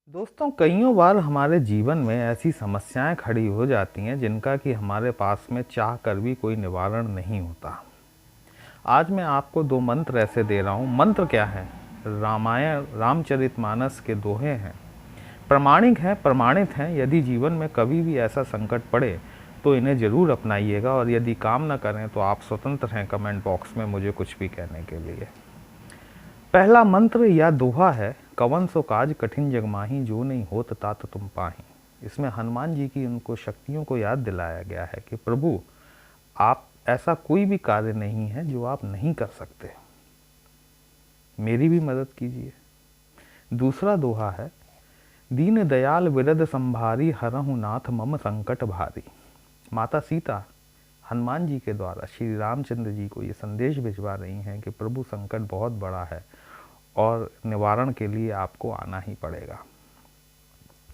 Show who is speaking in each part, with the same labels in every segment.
Speaker 1: दोस्तों, कइयों बार हमारे जीवन में ऐसी समस्याएं खड़ी हो जाती हैं जिनका कि हमारे पास में चाह कर भी कोई निवारण नहीं होता। आज मैं आपको दो मंत्र ऐसे दे रहा हूँ। मंत्र क्या है? रामायण रामचरितमानस के दोहे हैं। प्रामाणिक हैं, प्रमाणित हैं। यदि जीवन में कभी भी ऐसा संकट पड़े तो इन्हें ज़रूर अपनाइएगा, और यदि काम न करें तो आप स्वतंत्र हैं कमेंट बॉक्स में मुझे कुछ भी कहने के लिए। पहला मंत्र या दोहा है, कवन सो काज कठिन जग माही, जो नहीं होत तात तुम पाही। इसमें हनुमान जी की उनको शक्तियों को याद दिलाया गया है कि प्रभु, आप ऐसा कोई भी कार्य नहीं है जो आप नहीं कर सकते, मेरी भी मदद कीजिए। दूसरा दोहा है, दीन दयाल विरद संभारी, हरहु नाथ मम संकट भारी। माता सीता हनुमान जी के द्वारा श्री रामचंद्र जी को ये संदेश भिजवा रही हैं कि प्रभु, संकट बहुत बड़ा है और निवारण के लिए आपको आना ही पड़ेगा।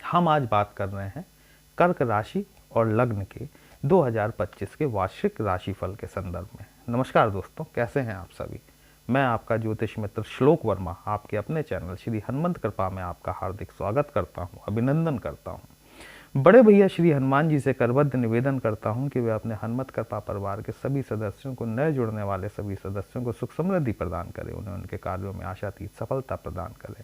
Speaker 1: हम आज बात कर रहे हैं कर्क राशि और लग्न के 2025 के वार्षिक राशिफल के संदर्भ में। नमस्कार दोस्तों, कैसे हैं आप सभी? मैं आपका ज्योतिष मित्र श्लोक वर्मा आपके अपने चैनल श्री हनुमंत कृपा में आपका हार्दिक स्वागत करता हूं, अभिनंदन करता हूं। बड़े भैया श्री हनुमान जी से करबद्ध निवेदन करता हूं कि वे अपने हनुमत कृपा परिवार के सभी सदस्यों को, नए जुड़ने वाले सभी सदस्यों को सुख समृद्धि प्रदान करें, उन्हें उनके कार्यों में आशातीत सफलता प्रदान करें।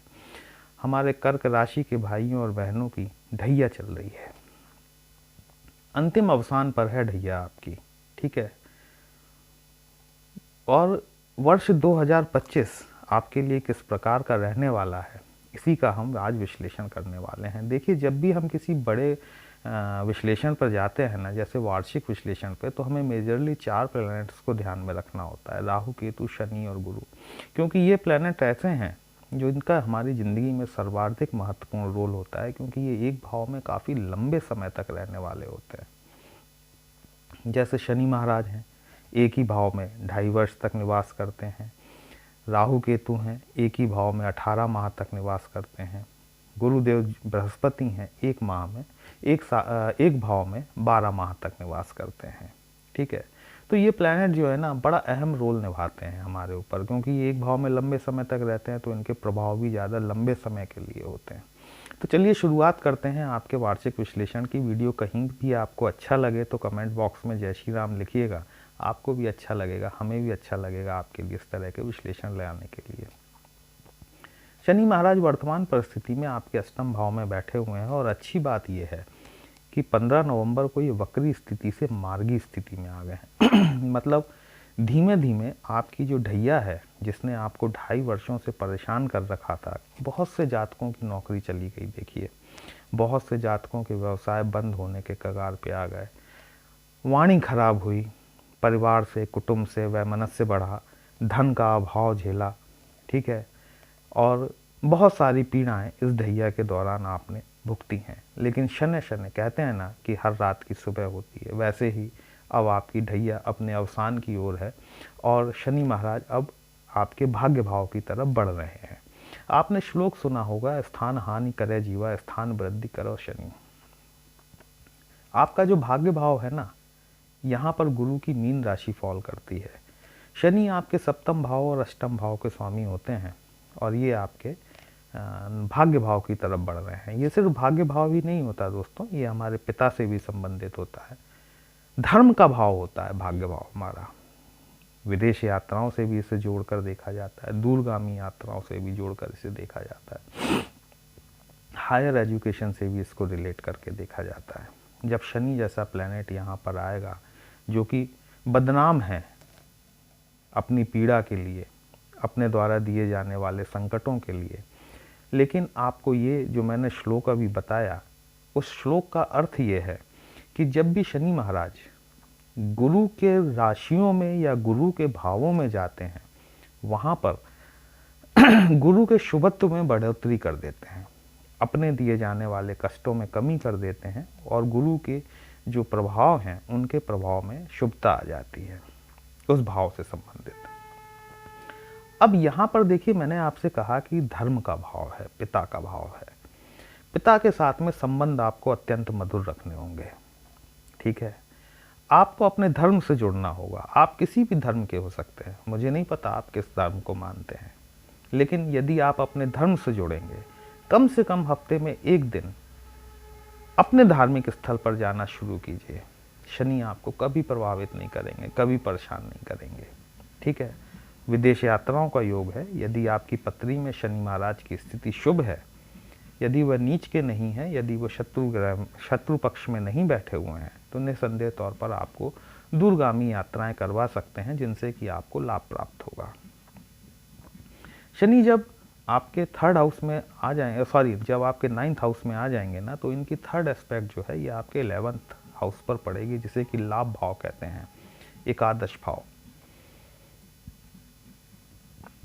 Speaker 1: हमारे कर्क राशि के भाइयों और बहनों की ढैया चल रही है, अंतिम अवसान पर है ढैया आपकी, ठीक है। और वर्ष 2025 आपके लिए किस प्रकार का रहने वाला है, इसी का हम आज विश्लेषण करने वाले हैं। देखिए, जब भी हम किसी बड़े विश्लेषण पर जाते हैं ना, जैसे वार्षिक विश्लेषण पे, तो हमें मेजरली 4 प्लैनेट्स को ध्यान में रखना होता है, राहु, केतु, शनि और गुरु। क्योंकि ये प्लैनेट ऐसे हैं जो इनका हमारी ज़िंदगी में सर्वाधिक महत्वपूर्ण रोल होता है, क्योंकि ये एक भाव में काफ़ी लंबे समय तक रहने वाले होते हैं। जैसे शनि महाराज हैं, एक ही भाव में 2.5 वर्ष तक निवास करते हैं। राहु केतु हैं, एक ही भाव में 18 माह तक निवास करते हैं। गुरुदेव बृहस्पति हैं, एक भाव में 12 माह तक निवास करते हैं, ठीक है। तो ये प्लैनेट जो है ना, बड़ा अहम रोल निभाते हैं हमारे ऊपर, क्योंकि ये एक भाव में लंबे समय तक रहते हैं, तो इनके प्रभाव भी ज़्यादा लंबे समय के लिए होते हैं। तो चलिए शुरुआत करते हैं आपके वार्षिक विश्लेषण की। वीडियो कहीं भी आपको अच्छा लगे तो कमेंट बॉक्स में जय श्री राम लिखिएगा। आपको भी अच्छा लगेगा, हमें भी अच्छा लगेगा आपके लिए इस तरह के विश्लेषण ले आने के लिए। शनि महाराज वर्तमान परिस्थिति में आपके अष्टम भाव में बैठे हुए हैं, और अच्छी बात यह है कि 15 नवंबर को ये वक्री स्थिति से मार्गी स्थिति में आ गए हैं। मतलब धीमे धीमे आपकी जो ढैया है, जिसने आपको 2.5 वर्षों से परेशान कर रखा था, बहुत से जातकों की नौकरी चली गई। देखिए, बहुत से जातकों के व्यवसाय बंद होने के कगार पे आ गए, वाणी खराब हुई, परिवार से, कुटुंब से वैमनस्य बढ़ा, धन का अभाव झेला, ठीक है, और बहुत सारी पीड़ाएं इस ढैया के दौरान आपने भुगती हैं। लेकिन शनै शनै, कहते हैं ना कि हर रात की सुबह होती है, वैसे ही अब आपकी ढैया अपने अवसान की ओर है, और शनि महाराज अब आपके भाग्य भाव की तरफ बढ़ रहे हैं। आपने श्लोक सुना होगा, स्थान हानि करे जीवा, स्थान वृद्धि करो शनि। आपका जो भाग्य भाव है ना, यहाँ पर गुरु की मीन राशि फॉल करती है। शनि आपके सप्तम भाव और अष्टम भाव के स्वामी होते हैं, और ये आपके भाग्य भाव की तरफ बढ़ रहे हैं। ये सिर्फ भाग्य भाव ही नहीं होता दोस्तों, ये हमारे पिता से भी संबंधित होता है, धर्म का भाव होता है भाग्य भाव हमारा। विदेश यात्राओं से भी इसे जोड़कर देखा जाता है, दूरगामी यात्राओं से भी जोड़कर इसे देखा जाता है, हायर एजुकेशन से भी इसको रिलेट करके देखा जाता है। जब शनि जैसा प्लैनेट यहाँ पर आएगा, जो कि बदनाम है अपनी पीड़ा के लिए, अपने द्वारा दिए जाने वाले संकटों के लिए, लेकिन आपको ये जो मैंने श्लोक अभी बताया, उस श्लोक का अर्थ ये है कि जब भी शनि महाराज गुरु के राशियों में या गुरु के भावों में जाते हैं, वहाँ पर गुरु के शुभत्व में बढ़ोतरी कर देते हैं, अपने दिए जाने वाले कष्टों में कमी कर देते हैं, और गुरु के जो प्रभाव हैं उनके प्रभाव में शुभता आ जाती है, उस भाव से संबंधित। अब यहाँ पर देखिए, मैंने आपसे कहा कि धर्म का भाव है, पिता का भाव है। पिता के साथ में संबंध आपको अत्यंत मधुर रखने होंगे, ठीक है। आपको अपने धर्म से जुड़ना होगा। आप किसी भी धर्म के हो सकते हैं, मुझे नहीं पता आप किस धर्म को मानते हैं, लेकिन यदि आप अपने धर्म से जुड़ेंगे, कम से कम हफ्ते में एक दिन अपने धार्मिक स्थल पर जाना शुरू कीजिए। शनि आपको कभी प्रभावित नहीं करेंगे, कभी परेशान नहीं करेंगे। ठीक है। विदेश यात्राओं का योग है। यदि आपकी पत्री में शनि महाराज की स्थिति शुभ है, यदि वह नीच के नहीं है, यदि वह शत्रु पक्ष में नहीं बैठे हुए हैं, तो निसंदेह तौर पर आपको दूरगामी यात्राएं करवा सकते हैं, जिनसे कि आपको लाभ प्राप्त होगा। शनि जब आपके थर्ड हाउस में आ जाएंगे, जब आपके 9th हाउस में आ जाएंगे ना, तो इनकी थर्ड एस्पेक्ट जो है ये आपके 11th हाउस पर पड़ेगी, जिसे कि लाभ भाव कहते हैं, एकादश भाव।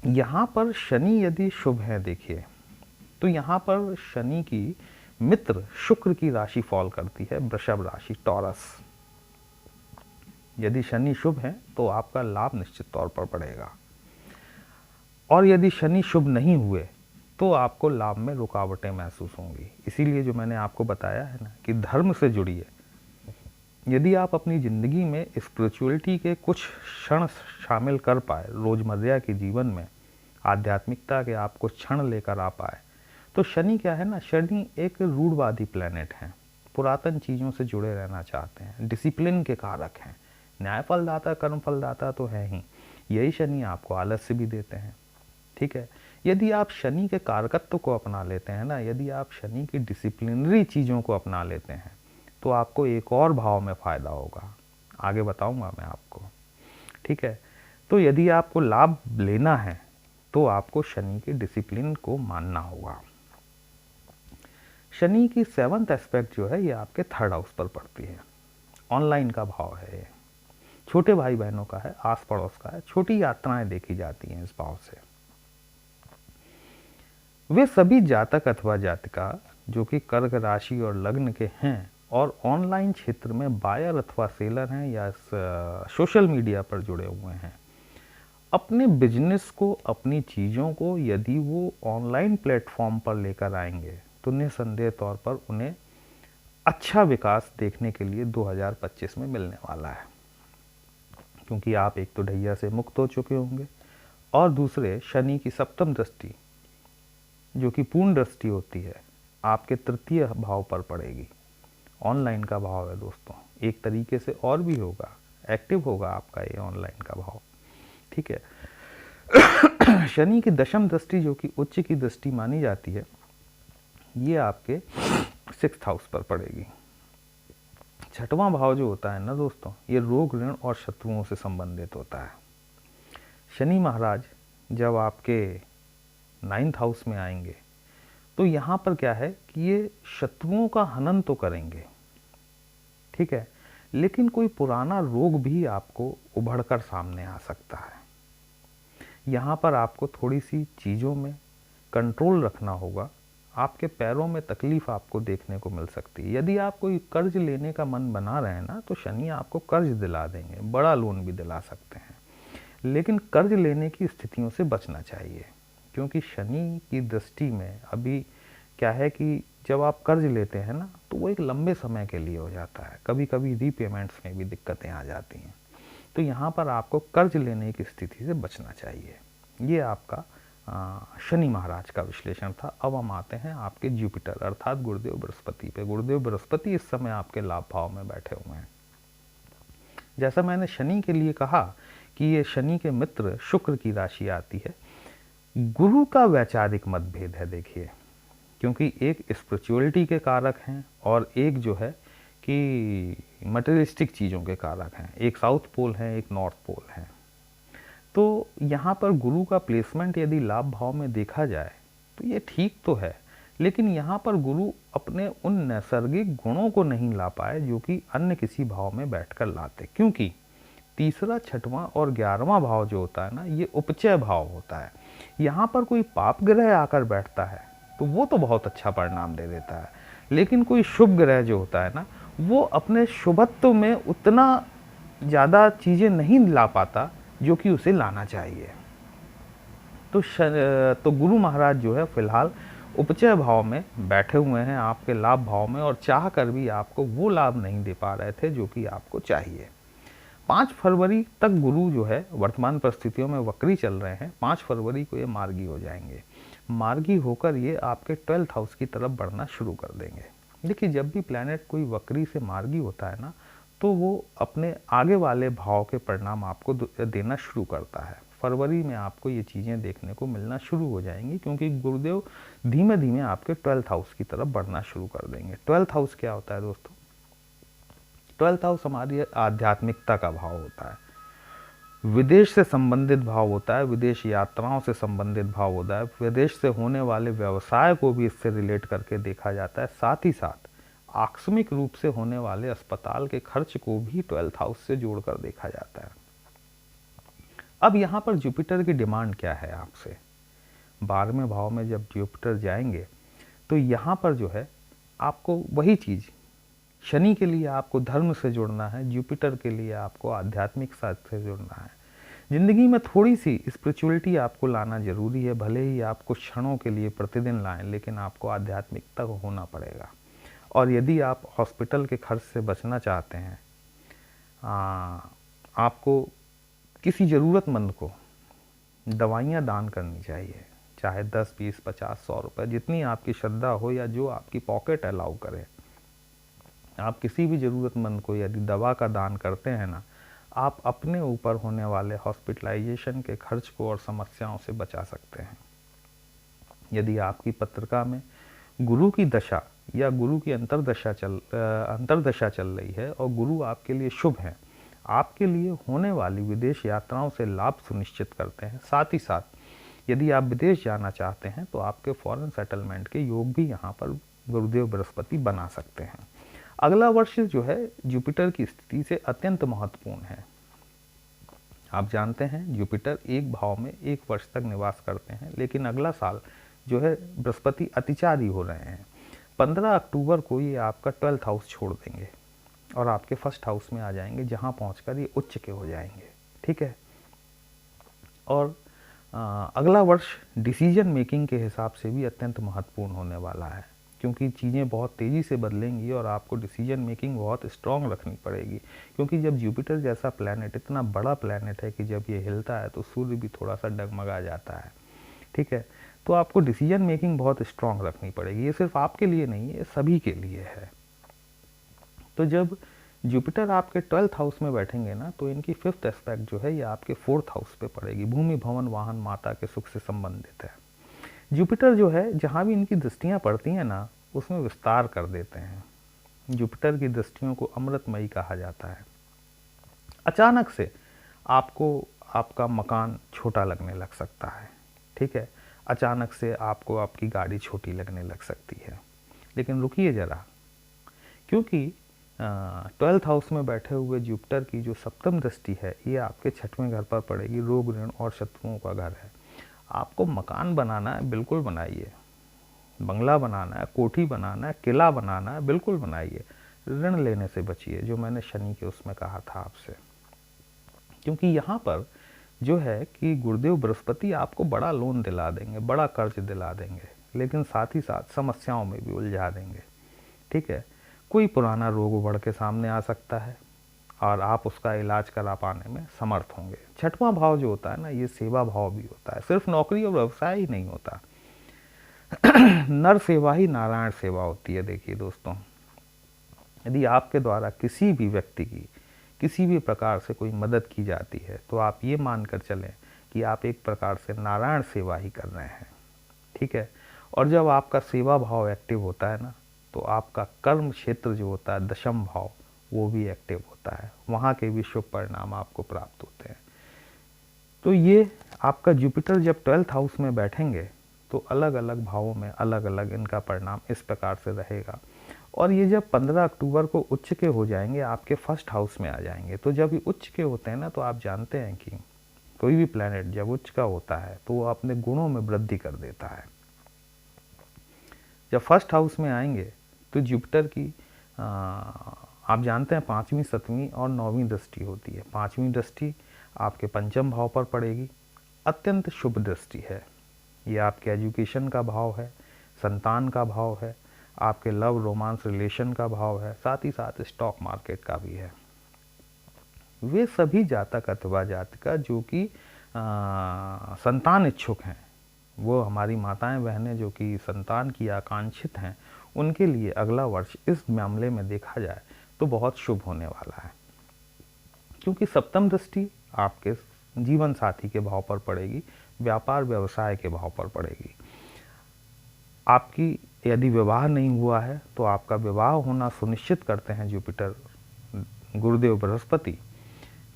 Speaker 1: यहां पर शनि यदि शुभ है, देखिए, तो यहां पर शनि की मित्र शुक्र की राशि फॉल करती है, वृषभ राशि, टॉरस। यदि शनि शुभ है तो आपका लाभ निश्चित तौर पर बढ़ेगा, और यदि शनि शुभ नहीं हुए तो आपको लाभ में रुकावटें महसूस होंगी। इसीलिए जो मैंने आपको बताया है ना कि धर्म से जुड़िए। यदि आप अपनी ज़िंदगी में स्पिरिचुअलिटी के कुछ क्षण शामिल कर पाए, रोज़मर्रा के जीवन में आध्यात्मिकता के आप कुछ क्षण लेकर आ पाए, तो शनि क्या है ना, शनि एक रूढ़वादी प्लैनेट है, पुरातन चीज़ों से जुड़े रहना चाहते हैं, डिसिप्लिन के कारक हैं, न्याय फलदाता, कर्म फलदाता तो है ही। यही शनि आपको आलस्य भी देते हैं। ठीक है। यदि आप शनि के कारकत्व को अपना लेते हैं ना, यदि आप शनि की डिसिप्लिनरी चीज़ों को अपना लेते हैं, तो आपको एक और भाव में फ़ायदा होगा, आगे बताऊंगा मैं आपको। ठीक है। तो यदि आपको लाभ लेना है तो आपको शनि के डिसिप्लिन को मानना होगा। शनि की 7th एस्पेक्ट जो है ये आपके थर्ड हाउस पर पड़ती है। ऑनलाइन का भाव है ये, छोटे भाई बहनों का है, आस पड़ोस का है, छोटी यात्राएं देखी जाती हैं इस भाव से। वे सभी जातक अथवा जातिका जो कि कर्क राशि और लग्न के हैं और ऑनलाइन क्षेत्र में बायर अथवा सेलर हैं या सोशल मीडिया पर जुड़े हुए हैं, अपने बिजनेस को, अपनी चीज़ों को यदि वो ऑनलाइन प्लेटफॉर्म पर लेकर आएंगे तो निसंदेह तौर पर उन्हें अच्छा विकास देखने के लिए 2025 में मिलने वाला है। क्योंकि आप एक तो ढैया से मुक्त हो चुके होंगे, और दूसरे शनि की 7th दृष्टि जो कि पूर्ण दृष्टि होती है आपके 3य भाव पर पड़ेगी। ऑनलाइन का भाव है दोस्तों, एक तरीके से और भी होगा, एक्टिव होगा आपका ये ऑनलाइन का भाव। ठीक है। शनि की 10th दृष्टि जो कि उच्च की दृष्टि मानी जाती है, ये आपके 6th हाउस पर पड़ेगी। 6वां भाव जो होता है ना दोस्तों, ये रोग, ऋण और शत्रुओं से संबंधित होता है। शनि महाराज जब आपके 9th हाउस में आएंगे तो यहाँ पर क्या है कि ये शत्रुओं का हनन तो करेंगे, ठीक है, लेकिन कोई पुराना रोग भी आपको उभरकर सामने आ सकता है। यहाँ पर आपको थोड़ी सी चीज़ों में कंट्रोल रखना होगा। आपके पैरों में तकलीफ आपको देखने को मिल सकती है। यदि आप कोई कर्ज लेने का मन बना रहे हैं ना, तो शनि आपको कर्ज दिला देंगे, बड़ा लोन भी दिला सकते हैं, लेकिन कर्ज लेने की स्थितियों से बचना चाहिए। क्योंकि शनि की दृष्टि में अभी क्या है कि जब आप कर्ज लेते हैं ना, तो वो एक लंबे समय के लिए हो जाता है, कभी कभी रीपेमेंट्स में भी दिक्कतें आ जाती हैं। तो यहाँ पर आपको कर्ज लेने की स्थिति से बचना चाहिए। ये आपका शनि महाराज का विश्लेषण था। अब हम आते हैं आपके जुपिटर अर्थात गुरुदेव बृहस्पति पे। गुरुदेव बृहस्पति इस समय आपके लाभ भाव में बैठे हुए हैं। जैसा मैंने शनि के लिए कहा कि ये शनि के मित्र शुक्र की राशि आती है। गुरु का वैचारिक मतभेद है, देखिए, क्योंकि एक स्पिरिचुअलिटी के कारक हैं और एक जो है कि मटेरियलिस्टिक चीज़ों के कारक हैं। एक साउथ पोल है, एक नॉर्थ पोल है। तो यहाँ पर गुरु का प्लेसमेंट यदि लाभ भाव में देखा जाए तो ये ठीक तो है, लेकिन यहाँ पर गुरु अपने उन नैसर्गिक गुणों को नहीं ला पाए जो कि अन्य किसी भाव में बैठकर लाते। क्योंकि 3रा, 6वां और 11वां भाव जो होता है ना, ये उपचय भाव होता है। यहाँ पर कोई पाप ग्रह आकर बैठता है तो वो तो बहुत अच्छा परिणाम दे देता है, लेकिन कोई शुभ ग्रह जो होता है ना, वो अपने शुभत्व में उतना ज़्यादा चीज़ें नहीं ला पाता जो कि उसे लाना चाहिए। तो गुरु महाराज जो है फिलहाल उपचय भाव में बैठे हुए हैं आपके लाभ भाव में, और चाह कर भी आपको वो लाभ नहीं दे पा रहे थे जो कि आपको चाहिए। 5 फरवरी तक गुरु जो है वर्तमान परिस्थितियों में वक्री चल रहे हैं। 5 फरवरी को ये मार्गी हो जाएंगे। मार्गी होकर ये आपके 12th हाउस की तरफ बढ़ना शुरू कर देंगे। देखिए, जब भी प्लैनेट कोई वक्री से मार्गी होता है ना, तो वो अपने आगे वाले भाव के परिणाम आपको देना शुरू करता है। फरवरी में आपको ये चीज़ें देखने को मिलना शुरू हो जाएंगी, क्योंकि गुरुदेव धीमे धीमे आपके 12th हाउस की तरफ बढ़ना शुरू कर देंगे। 12th हाउस क्या होता है दोस्तों? 12th हाउस हमारी आध्यात्मिकता का भाव होता है, विदेश से संबंधित भाव होता है, विदेश यात्राओं से संबंधित भाव होता है, विदेश से होने वाले व्यवसाय को भी इससे रिलेट करके देखा जाता है। साथ ही साथ आकस्मिक रूप से होने वाले अस्पताल के खर्च को भी 12th हाउस से जोड़कर देखा जाता है। अब यहाँ पर जुपिटर की डिमांड क्या है आपसे? 12वें भाव में जब जुपिटर जाएंगे तो यहाँ पर जो है आपको वही चीज़, शनि के लिए आपको धर्म से जुड़ना है, जुपिटर के लिए आपको आध्यात्मिक साथ से जुड़ना है। ज़िंदगी में थोड़ी सी स्पिरिचुअलिटी आपको लाना ज़रूरी है, भले ही आप कुछ क्षणों के लिए प्रतिदिन लाएं, लेकिन आपको आध्यात्मिकता को होना पड़ेगा। और यदि आप हॉस्पिटल के खर्च से बचना चाहते हैं, आपको किसी ज़रूरतमंद को दवाइयाँ दान करनी चाहिए, चाहे 10, 20, 50, 100 रुपये, जितनी आपकी श्रद्धा हो या जो आपकी पॉकेट अलाउ करे। आप किसी भी ज़रूरतमंद को यदि दवा का दान करते हैं ना, आप अपने ऊपर होने वाले हॉस्पिटलाइजेशन के खर्च को और समस्याओं से बचा सकते हैं। यदि आपकी पत्रिका में गुरु की दशा या गुरु की अंतर्दशा चल रही है और गुरु आपके लिए शुभ हैं, आपके लिए होने वाली विदेश यात्राओं से लाभ सुनिश्चित करते हैं। साथ ही साथ यदि आप विदेश जाना चाहते हैं तो आपके फॉरेन सेटलमेंट के योग भी यहाँ पर गुरुदेव बृहस्पति बना सकते हैं। अगला वर्ष जो है जुपिटर की स्थिति से अत्यंत महत्वपूर्ण है। आप जानते हैं जुपिटर एक भाव में 1 वर्ष तक निवास करते हैं, लेकिन अगला साल जो है बृहस्पति अतिचारी हो रहे हैं। 15 अक्टूबर को ये आपका 12th हाउस छोड़ देंगे और आपके 1st हाउस में आ जाएंगे, जहां पहुंचकर ये उच्च के हो जाएंगे। ठीक है। और अगला वर्ष डिसीजन मेकिंग के हिसाब से भी अत्यंत महत्वपूर्ण होने वाला है, क्योंकि चीज़ें बहुत तेज़ी से बदलेंगी और आपको डिसीजन मेकिंग बहुत स्ट्रांग रखनी पड़ेगी। क्योंकि जब जुपिटर जैसा प्लैनेट, इतना बड़ा प्लैनेट है कि जब ये हिलता है तो सूर्य भी थोड़ा सा डगमगा जाता है। ठीक है। तो आपको डिसीजन मेकिंग बहुत स्ट्रांग रखनी पड़ेगी। ये सिर्फ आपके लिए नहीं, ये सभी के लिए है। तो जब जुपिटर आपके 12th हाउस में बैठेंगे ना, तो इनकी 5th एस्पेक्ट जो है ये आपके 4th हाउस पे पड़ेगी। भूमि, भवन, वाहन, माता के सुख से संबंधित है। जुपिटर जो है जहाँ भी इनकी दृष्टियाँ पड़ती हैं ना, उसमें विस्तार कर देते हैं। जुपिटर की दृष्टियों को अमृतमयी कहा जाता है। अचानक से आपको आपका मकान छोटा लगने लग सकता है। ठीक है। अचानक से आपको आपकी गाड़ी छोटी लगने लग सकती है। लेकिन रुकिए ज़रा, क्योंकि 12th हाउस में बैठे हुए जुपिटर की जो 7वीं दृष्टि है ये आपके 6वें घर पर पड़ेगी। रोग, ऋण और शत्रुओं का घर है। आपको मकान बनाना है, बिल्कुल बनाइए। बंगला बनाना है, कोठी बनाना है, किला बनाना है, बिल्कुल बनाइए। ऋण लेने से बचिए, जो मैंने शनि के उसमें कहा था आपसे। क्योंकि यहाँ पर जो है कि गुरुदेव बृहस्पति आपको बड़ा लोन दिला देंगे, बड़ा कर्ज दिला देंगे, लेकिन साथ ही साथ समस्याओं में भी उलझा देंगे। ठीक है। कोई पुराना रोग उभर के सामने आ सकता है और आप उसका इलाज करा पाने में समर्थ होंगे। 6वां भाव जो होता है ना, ये सेवा भाव भी होता है। सिर्फ नौकरी और व्यवसाय ही नहीं होता, नर सेवा ही नारायण सेवा होती है। देखिए दोस्तों, यदि आपके द्वारा किसी भी व्यक्ति की किसी भी प्रकार से कोई मदद की जाती है, तो आप ये मानकर चलें कि आप एक प्रकार से नारायण सेवा ही कर रहे हैं। ठीक है। और जब आपका सेवा भाव एक्टिव होता है ना, तो आपका कर्म क्षेत्र जो होता है 10म भाव, वो भी एक्टिव होता है। वहाँ के भी शुभ परिणाम आपको प्राप्त होते हैं। तो ये आपका जुपिटर जब 12th हाउस में बैठेंगे तो अलग अलग भावों में अलग अलग इनका परिणाम इस प्रकार से रहेगा। और ये जब 15 अक्टूबर को उच्च के हो जाएंगे, आपके 1st हाउस में आ जाएंगे। तो जब ये उच्च के होते हैं ना, तो आप जानते हैं कि कोई भी प्लैनेट जब उच्च का होता है तो वो अपने गुणों में वृद्धि कर देता है। जब 1st हाउस में आएंगे तो जुपिटर की आप जानते हैं 5वीं, 7वीं और 9वीं दृष्टि होती है। 5वीं दृष्टि आपके 5म भाव पर पड़ेगी। अत्यंत शुभ दृष्टि है। ये आपके एजुकेशन का भाव है, संतान का भाव है, आपके लव, रोमांस, रिलेशन का भाव है, साथ ही साथ स्टॉक मार्केट का भी है। वे सभी जातक अथवा जातिका जो कि संतान इच्छुक हैं, वो हमारी माताएं बहनें जो कि संतान की आकांक्षित हैं, उनके लिए अगला वर्ष इस मामले में देखा जाए तो बहुत शुभ होने वाला है, क्योंकि सप्तम दृष्टि आपके जीवन साथी के भाव पर पड़ेगी, व्यापार व्यवसाय के भाव पर पड़ेगी। आपकी यदि विवाह नहीं हुआ है तो आपका विवाह होना सुनिश्चित करते हैं जुपिटर गुरुदेव बृहस्पति।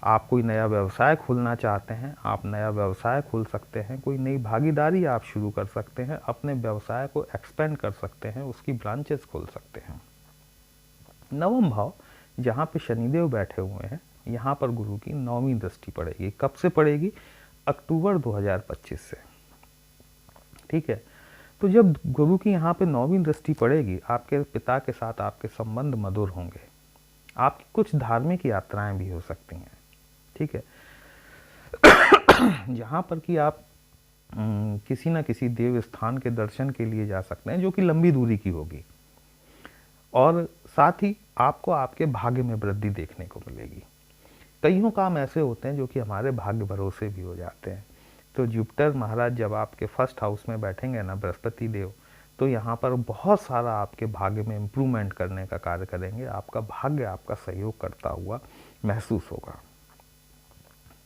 Speaker 1: आप कोई नया व्यवसाय खोलना चाहते हैं, आप नया व्यवसाय खोल सकते हैं, कोई नई भागीदारी आप शुरू कर सकते हैं, अपने व्यवसाय को एक्सपेंड कर सकते हैं, उसकी ब्रांचेस खोल सकते हैं। नवम भाव जहाँ पे शनिदेव बैठे हुए हैं, यहाँ पर गुरु की 9वीं दृष्टि पड़ेगी। कब से पड़ेगी? अक्टूबर 2025 से। ठीक है, तो जब गुरु की यहाँ पे 9वीं दृष्टि पड़ेगी, आपके पिता के साथ आपके संबंध मधुर होंगे, आपकी कुछ धार्मिक यात्राएं भी हो सकती हैं। ठीक है, जहाँ पर कि आप किसी न किसी देव स्थान के दर्शन के लिए जा सकते हैं, जो कि लंबी दूरी की होगी, और साथ ही आपको आपके भाग्य में वृद्धि देखने को मिलेगी। कईयों काम ऐसे होते हैं जो कि हमारे भाग्य भरोसे भी हो जाते हैं। तो जुपिटर महाराज जब आपके फर्स्ट हाउस में बैठेंगे ना, बृहस्पति देव, तो यहाँ पर बहुत सारा आपके भाग्य में इम्प्रूवमेंट करने का कार्य करेंगे। आपका भाग्य आपका सहयोग करता हुआ महसूस होगा।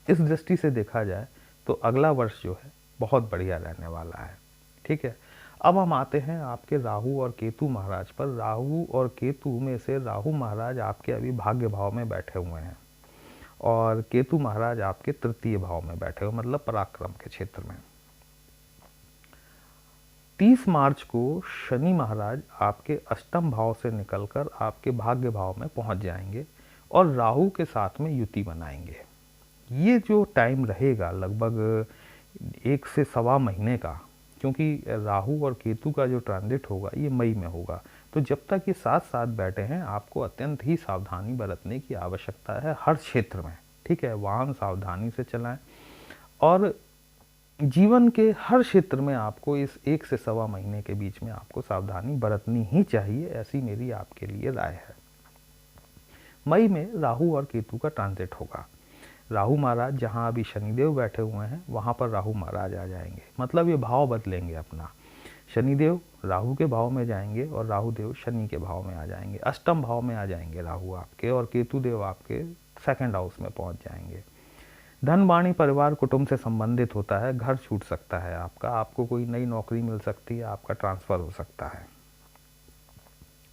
Speaker 1: इस दृष्टि से देखा जाए तो अगला वर्ष जो है बहुत बढ़िया रहने वाला है। ठीक है, अब हम आते हैं आपके राहु और केतु महाराज पर। राहु और केतु में से राहु महाराज आपके अभी भाग्य भाव में बैठे हुए हैं और केतु महाराज आपके तृतीय भाव में बैठे हुए, मतलब पराक्रम के क्षेत्र में। 30 मार्च को शनि महाराज आपके अष्टम भाव से निकलकर आपके भाग्य भाव में पहुंच जाएंगे और राहु के साथ में युति बनाएंगे। ये जो टाइम रहेगा लगभग 1 से सवा महीने का, क्योंकि राहु और केतु का जो ट्रांजिट होगा ये मई में होगा, तो जब तक ये साथ साथ बैठे हैं आपको अत्यंत ही सावधानी बरतने की आवश्यकता है हर क्षेत्र में। ठीक है, वाहन सावधानी से चलाएं और जीवन के हर क्षेत्र में आपको इस 1 से सवा महीने के बीच में आपको सावधानी बरतनी ही चाहिए, ऐसी मेरी आपके लिए राय है। मई में राहु और केतु का ट्रांजिट होगा। राहु महाराज जहां अभी शनिदेव बैठे हुए हैं वहां पर राहु महाराज आ जाएंगे, मतलब ये भाव बदलेंगे अपना। शनिदेव राहु के भाव में जाएंगे और राहु देव शनि के भाव में आ जाएंगे, अष्टम भाव में आ जाएंगे राहु आपके, और केतु देव आपके सेकंड हाउस में पहुंच जाएंगे। धन वाणी परिवार कुटुंब से संबंधित होता है, घर छूट सकता है आपका, आपको कोई नई नौकरी मिल सकती है, आपका ट्रांसफर हो सकता है।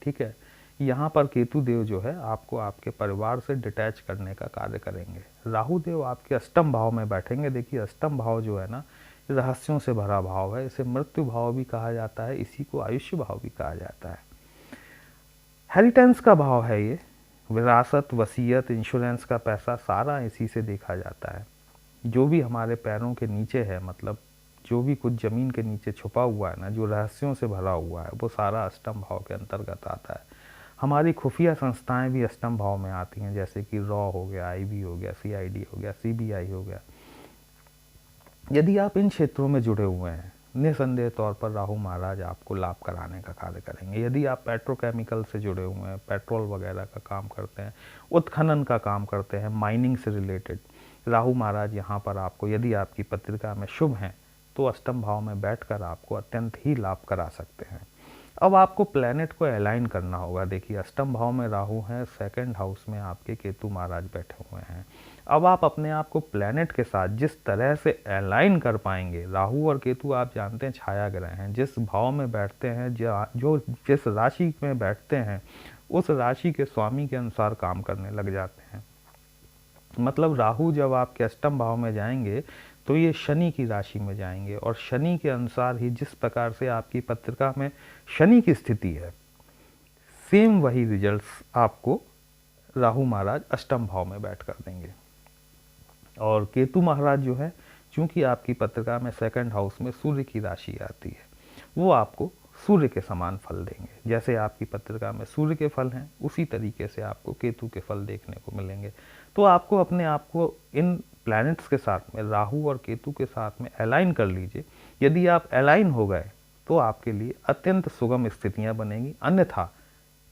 Speaker 1: ठीक है, यहाँ पर केतु देव जो है आपको आपके परिवार से डिटैच करने का कार्य करेंगे। राहु देव आपके अष्टम भाव में बैठेंगे। देखिए अष्टम भाव जो है ना, रहस्यों से भरा भाव है, इसे मृत्यु भाव भी कहा जाता है, इसी को आयुष्य भाव भी कहा जाता है। हेरिटेंस का भाव है ये, विरासत, वसीयत, इंश्योरेंस का पैसा सारा इसी से देखा जाता है। जो भी हमारे पैरों के नीचे है, मतलब जो भी कुछ जमीन के नीचे छुपा हुआ है ना, जो रहस्यों से भरा हुआ है, वो सारा अष्टम भाव के अंतर्गत आता है। हमारी खुफिया संस्थाएं भी अष्टम भाव में आती हैं, जैसे कि रॉ हो गया, आईबी हो गया, सीआईडी हो गया, सीबीआई हो गया। यदि आप इन क्षेत्रों में जुड़े हुए हैं, निसंदेह तौर पर राहु महाराज आपको लाभ कराने का कार्य करेंगे। यदि आप पेट्रोकेमिकल से जुड़े हुए हैं, पेट्रोल वगैरह का काम करते हैं, उत्खनन का काम करते हैं, माइनिंग से रिलेटेड, राहु महाराज यहाँ पर आपको, यदि आपकी पत्रिका में शुभ हैं, तो अष्टम भाव में बैठकर आपको अत्यंत ही लाभ करा सकते हैं। अब आपको प्लैनेट को अलाइन करना होगा। देखिए अष्टम भाव में राहु है, सेकंड हाउस में आपके केतु महाराज बैठे हुए हैं। अब आप अपने आप को प्लैनेट के साथ जिस तरह से अलाइन कर पाएंगे, राहु और केतु आप जानते हैं छाया ग्रह हैं, जिस भाव में बैठते हैं, जो जिस राशि में बैठते हैं उस राशि के स्वामी के अनुसार काम करने लग जाते हैं। मतलब राहु जब आपके अष्टम भाव में जाएंगे तो ये शनि की राशि में जाएंगे, और शनि के अनुसार ही जिस प्रकार से आपकी पत्रिका में शनि की स्थिति है, सेम वही रिजल्ट्स आपको राहु महाराज अष्टम भाव में बैठ कर देंगे। और केतु महाराज जो है, चूंकि आपकी पत्रिका में सेकंड हाउस में सूर्य की राशि आती है, वो आपको सूर्य के समान फल देंगे। जैसे आपकी पत्रिका में सूर्य के फल हैं, उसी तरीके से आपको केतु के फल देखने को मिलेंगे। तो आपको अपने आप को इन प्लैनेट्स के साथ में, राहु और केतु के साथ में अलाइन कर लीजिए। यदि आप अलाइन हो गए तो आपके लिए अत्यंत सुगम स्थितियां बनेगी, अन्यथा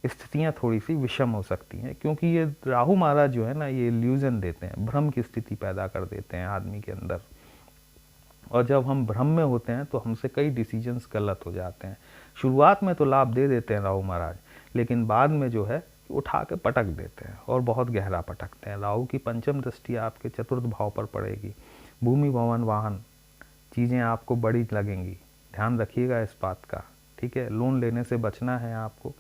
Speaker 1: स्थितियां थोड़ी सी विषम हो सकती हैं, क्योंकि ये राहु महाराज जो है ना, ये इल्यूजन देते हैं, भ्रम की स्थिति पैदा कर देते हैं आदमी के अंदर। और जब हम भ्रम में होते हैं तो हमसे कई डिसीजंस गलत हो जाते हैं। शुरुआत में तो लाभ दे देते हैं राहु महाराज, लेकिन बाद में जो है उठा के पटक देते हैं और बहुत गहरा पटकते हैं। राहु की पंचम दृष्टि आपके चतुर्थ भाव पर पड़ेगी। भूमि भवन वाहन चीज़ें आपको बड़ी लगेंगी, ध्यान रखिएगा इस बात का, ठीक है। लोन लेने से बचना है आपको।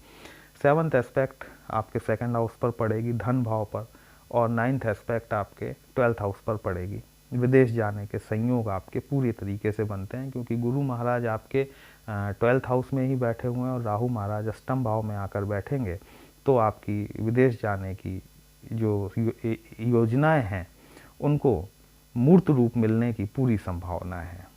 Speaker 1: 7th एस्पेक्ट आपके 2nd हाउस पर पड़ेगी, धन भाव पर, और 9th एस्पेक्ट आपके 12th हाउस पर पड़ेगी। विदेश जाने के संयोग आपके पूरी तरीके से बनते हैं, क्योंकि गुरु महाराज आपके 12th हाउस में ही बैठे हुए हैं और राहु महाराज अष्टम भाव में आकर बैठेंगे, तो आपकी विदेश जाने की जो योजनाएं हैं उनको मूर्त रूप मिलने की पूरी संभावना है।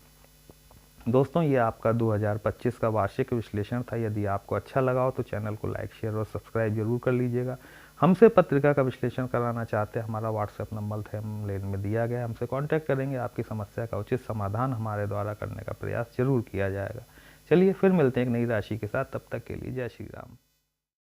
Speaker 1: दोस्तों, ये आपका 2025 का वार्षिक विश्लेषण था। यदि आपको अच्छा लगा हो तो चैनल को लाइक, शेयर और सब्सक्राइब जरूर कर लीजिएगा। हमसे पत्रिका का विश्लेषण कराना चाहते हैं, हमारा व्हाट्सएप नंबर थंबनेल में दिया गया है, हमसे कांटेक्ट करेंगे, आपकी समस्या का उचित समाधान हमारे द्वारा करने का प्रयास जरूर किया जाएगा। चलिए फिर मिलते हैं एक नई राशि के साथ, तब तक के लिए जय श्री राम।